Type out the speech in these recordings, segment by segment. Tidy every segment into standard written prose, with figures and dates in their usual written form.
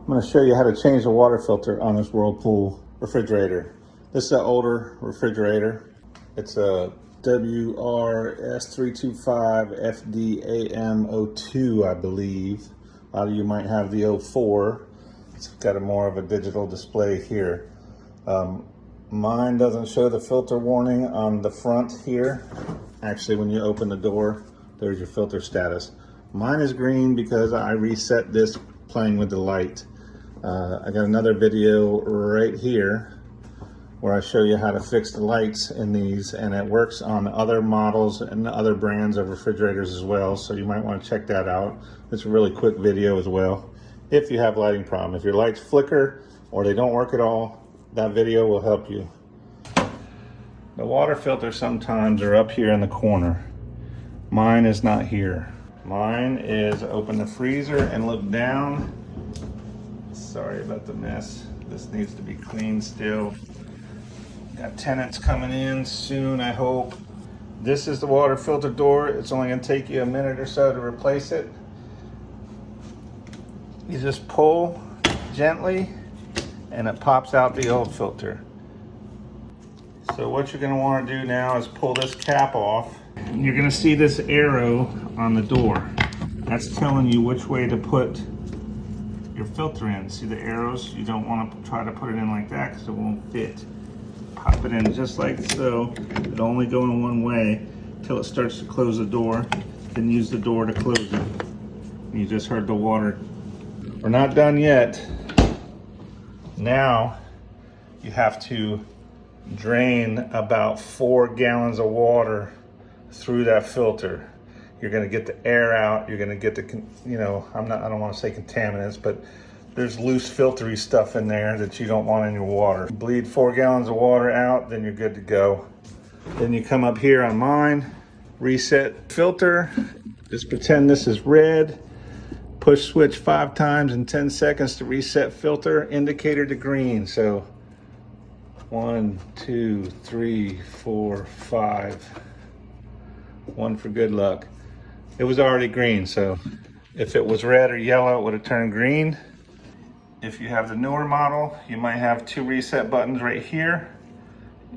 I'm going to show you how to change the water filter on this Whirlpool refrigerator. This is an older refrigerator. It's a WRS325FDAM02, I believe. A lot of you might have the 04. It's got a more of a digital display here. Mine doesn't show the filter warning on the front here. Actually, when you open the door, there's your filter status. Mine is green because I reset this playing with the light. I got another video right here where I show you how to fix the lights in these, and it works on other models and other brands of refrigerators as well, so you might want to check that out. It's a really quick video as well if you have lighting problem. If your lights flicker or they don't work at all, that video will help you. The water filters sometimes are up here in the corner. Mine is not here. Mine is open the freezer and look down. Sorry about the mess. This needs to be cleaned still. Got tenants coming in soon, I hope. This is the water filter door. It's only gonna take you a minute or so to replace it. You just pull gently and it pops out the old filter. So what you're gonna wanna do now is pull this cap off. You're gonna see this arrow on the door. That's telling you which way to put your filter in. See the arrows? You don't wanna try to put it in like that because it won't fit. Pop it in just like so. It'll only go in one way until it starts to close the door. Then use the door to close it. You just heard the water. We're not done yet. Now you have to drain about 4 gallons of water through that filter. You're gonna get the air out. You're gonna get the, I don't want to say contaminants, but there's loose filtery stuff in there that you don't want in your water. Bleed 4 gallons of water out, then you're good to go. Then you come up here on mine, reset filter. Just pretend this is red. Push switch 5 times in 10 seconds to reset filter, indicator to green. So 1, 2, 3, 4, 5. 1 for good luck. It was already green, so if it was red or yellow, it would have turned green. If you have the newer model, you might have 2 reset buttons right here,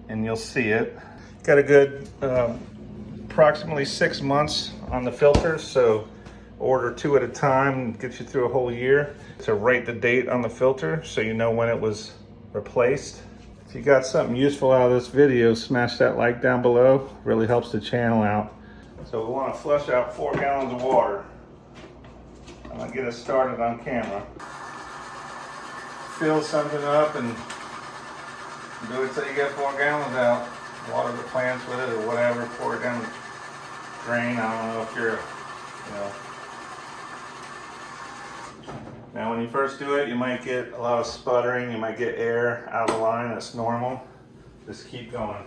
and you'll see it. Got a good approximately 6 months on the filters, so order 2 at a time, gets you through a whole year. To write the date on the filter so you know when it was replaced. If you got something useful out of this video, smash that like down below. It really helps the channel out. So we want to flush out 4 gallons of water. I'm gonna get us started on camera. Fill something up and do it till you get 4 gallons out. Water the plants with it or whatever, pour it down the drain. I don't know if you're, Now when you first do it, you might get a lot of sputtering, you might get air out of the line, that's normal. Just keep going.